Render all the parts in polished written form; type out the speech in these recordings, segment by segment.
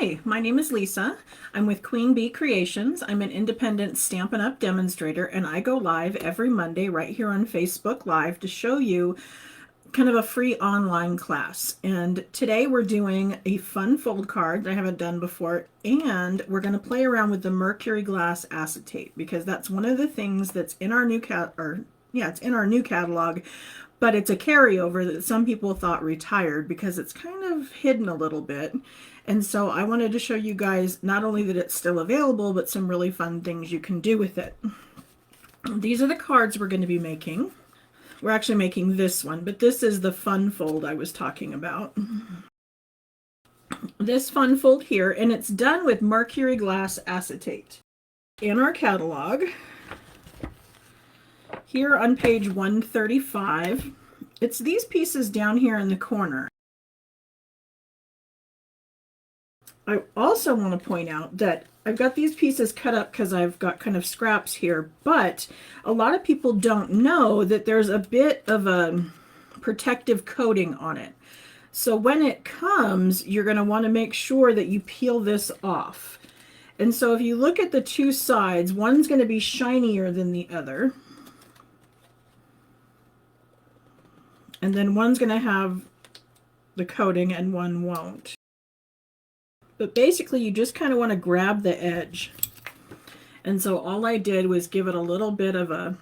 Hi, my name is Lisa. I'm with Queen Bee Creations. I'm an independent Stampin' Up! Demonstrator, and I go live every Monday right here on Facebook Live to show you kind of a free online class. And today we're doing a fun fold card that I haven't done before, and we're going to play around with the Mercury glass acetate because that's one of the things that's in our new it's in our new catalog, but it's a carryover that some people thought retired because it's kind of hidden a little bit. And so I wanted to show you guys not only that it's still available, but some really fun things you can do with it. These are the cards we're going to be making. We're actually making this one, but this is the fun fold I was talking about. This fun fold here, and it's done with Mercury glass acetate. In our catalog, here on page 135, it's these pieces down here in the corner. I also want to point out that I've got these pieces cut up because I've got kind of scraps here, but a lot of people don't know that there's a bit of a protective coating on it. So when it comes, you're going to want to make sure that you peel this off. And so if you look at the two sides, one's going to be shinier than the other. And then one's going to have the coating and one won't. But basically you just kind of want to grab the edge. And so all I did was give it a little bit of a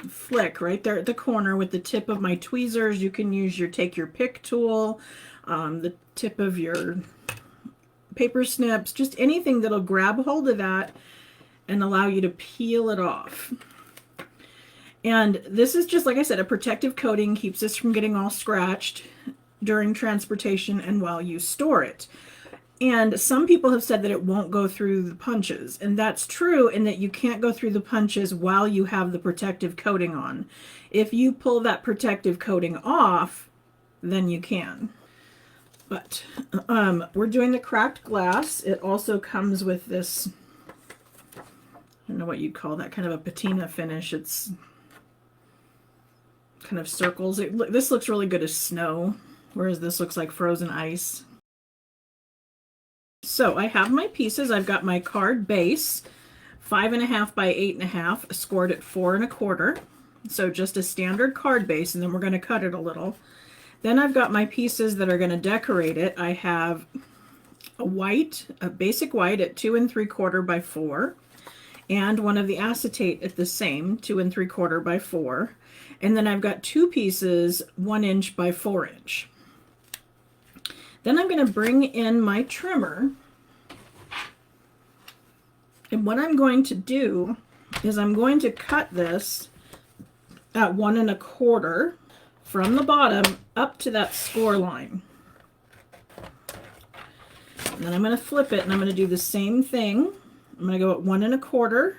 flick right there at the corner with the tip of my tweezers. You can use take your pick tool, the tip of your paper snips, just anything that'll grab hold of that and allow you to peel it off. And this is just, like I said, a protective coating, keeps this from getting all scratched during transportation and while you store it. And some people have said that it won't go through the punches, and that's true in that you can't go through the punches while you have the protective coating on. If you pull that protective coating off, then you can. But we're doing the cracked glass. It also comes with this, I don't know what you'd call that, kind of a patina finish. It's kind of circles. This looks really good as snow, whereas this looks like frozen ice. So I have my pieces. I've got my card base, 5.5 by 8.5, scored at 4 1/4. So just a standard card base, and then we're going to cut it a little. Then I've got my pieces that are going to decorate it. I have a basic white at 2 3/4 by 4, and one of the acetate at the same 2 3/4 by 4. And then I've got two pieces 1 inch by 4 inch. Then I'm going to bring in my trimmer, and what I'm going to do is I'm going to cut this at 1 1/4 from the bottom up to that score line. And then I'm going to flip it, and I'm going to do the same thing. I'm going to go at 1 1/4,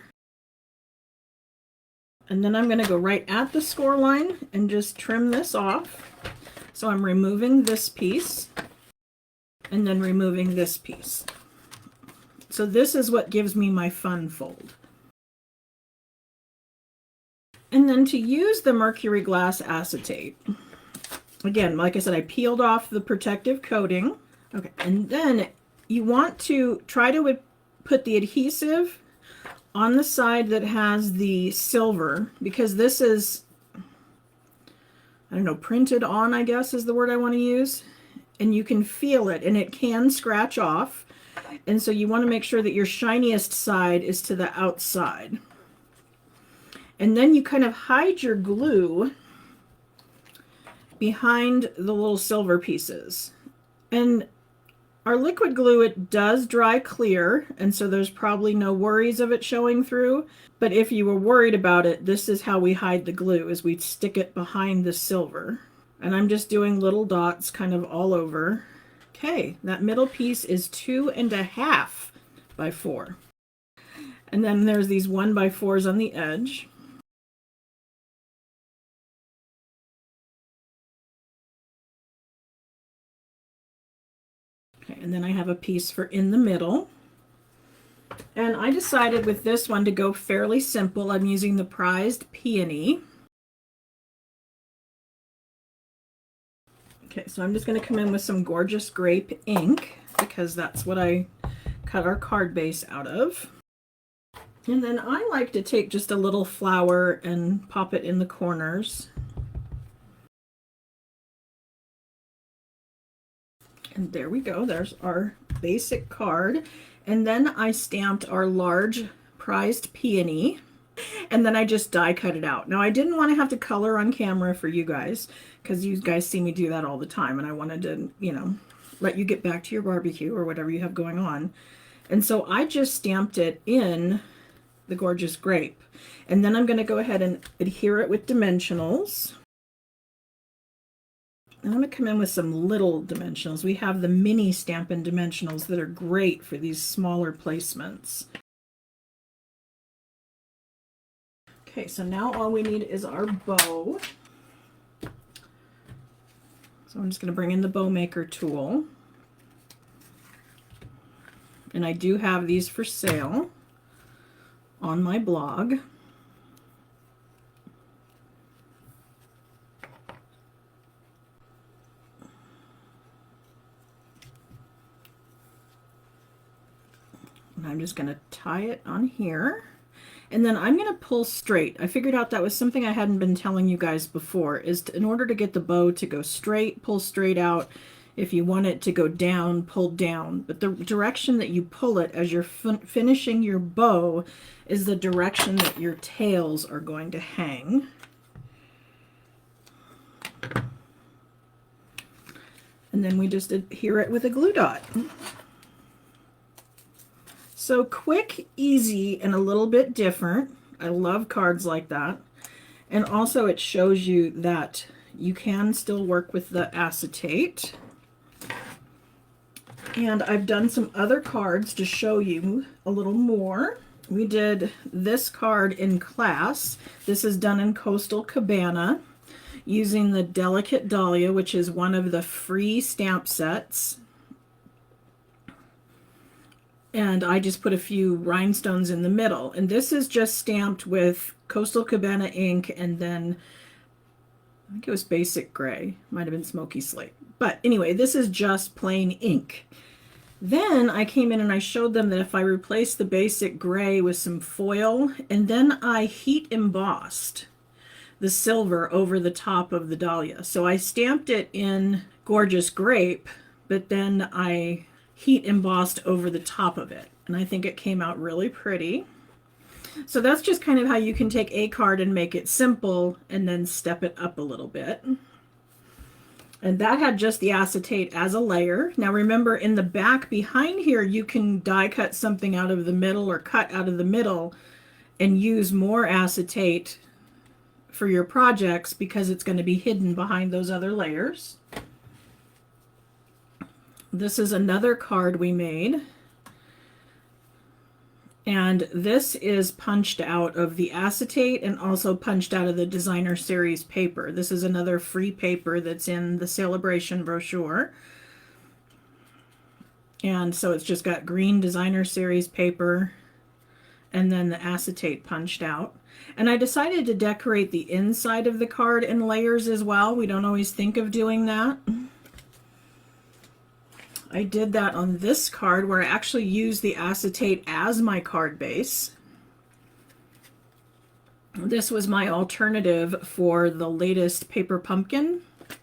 and then I'm going to go right at the score line and just trim this off. So I'm removing this piece and then removing this piece. So this is what gives me my fun fold. And then to use the Mercury glass acetate, again, like I said, I peeled off the protective coating. Okay, and then you want to try to put the adhesive on the side that has the silver, because this is, I don't know, printed on, I guess is the word I want to use. And you can feel it, and it can scratch off. And so you want to make sure that your shiniest side is to the outside. And then you kind of hide your glue behind the little silver pieces. And our liquid glue, it does dry clear, and so there's probably no worries of it showing through. But if you were worried about it, this is how we hide the glue, is we stick it behind the silver. And I'm just doing little dots kind of all over. Okay, that middle piece is 2 1/2 by 4. And then there's these 1 by 4s on the edge. Okay, and then I have a piece for in the middle. And I decided with this one to go fairly simple. I'm using the prized Peony. Okay, so I'm just going to come in with some gorgeous grape ink because that's what I cut our card base out of. And then I like to take just a little flower and pop it in the corners. And there we go, there's our basic card. And then I stamped our large prized peony, and then I just die cut it out. Now I didn't want to have to color on camera for you guys, because you guys see me do that all the time, and I wanted to, you know, let you get back to your barbecue or whatever you have going on. And so I just stamped it in the Gorgeous Grape. And then I'm going to go ahead and adhere it with dimensionals. And I'm going to come in with some little dimensionals. We have the mini Stampin' dimensionals that are great for these smaller placements. Okay, so now all we need is our bow. So I'm just going to bring in the bow maker tool. And I do have these for sale on my blog. And I'm just going to tie it on here. And then I'm going to pull straight. I figured out that was something I hadn't been telling you guys before, is in order to get the bow to go straight, pull straight out. If you want it to go down, pull down. But the direction that you pull it as you're finishing your bow is the direction that your tails are going to hang. And then we just adhere it with a glue dot. So quick, easy, and a little bit different. I love cards like that. And also it shows you that you can still work with the acetate. And I've done some other cards to show you a little more. We did this card in class. This is done in Coastal Cabana using the Delicate Dahlia, which is one of the free stamp sets. And I just put a few rhinestones in the middle. And this is just stamped with Coastal Cabana ink, and then I think it was basic gray. Might have been smoky slate. But anyway, this is just plain ink. Then I came in and I showed them that if I replace the basic gray with some foil, and then I heat embossed the silver over the top of the dahlia. So I stamped it in Gorgeous Grape, but then I heat embossed over the top of it. And I think it came out really pretty. So that's just kind of how you can take a card and make it simple and then step it up a little bit. And that had just the acetate as a layer. Now remember, in the back behind here, you can die cut something out of the middle or cut out of the middle and use more acetate for your projects, because it's going to be hidden behind those other layers. This is another card we made. And this is punched out of the acetate and also punched out of the Designer Series paper. This is another free paper that's in the Celebration brochure. And so it's just got green Designer Series paper and then the acetate punched out. And I decided to decorate the inside of the card in layers as well. We don't always think of doing that. I did that on this card, where I actually used the acetate as my card base. This was my alternative for the latest paper pumpkin.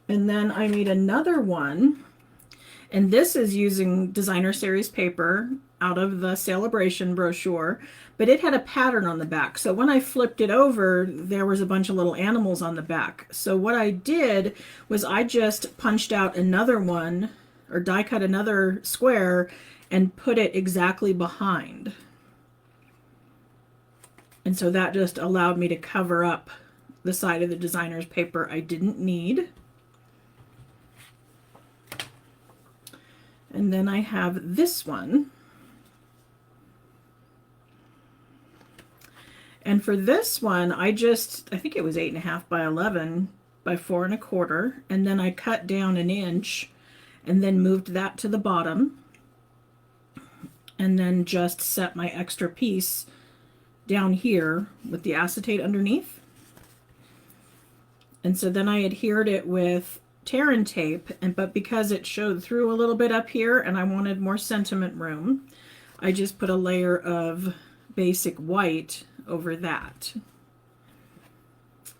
And then I made another one, and this is using Designer Series paper out of the Celebration brochure, but it had a pattern on the back. So when I flipped it over, there was a bunch of little animals on the back. So what I did was I just punched out another one, or die cut another square, and put it exactly behind. And so that just allowed me to cover up the side of the designer's paper I didn't need. And then I have this one. And for this one, I think it was 8.5 by 11 by 4.25, and then I cut down an inch and then moved that to the bottom, and then just set my extra piece down here with the acetate underneath. And so then I adhered it with Terran tape, but because it showed through a little bit up here and I wanted more sentiment room, I just put a layer of basic white over that.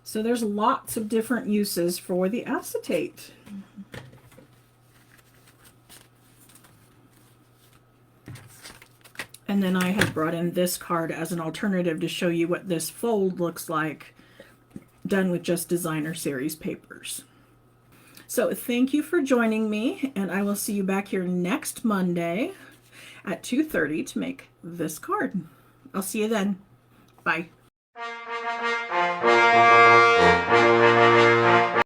So there's lots of different uses for the acetate. And then I have brought in this card as an alternative to show you what this fold looks like done with just designer series papers. So thank you for joining me, and I will see you back here next Monday at 2:30 to make this card. I'll see you then. Bye.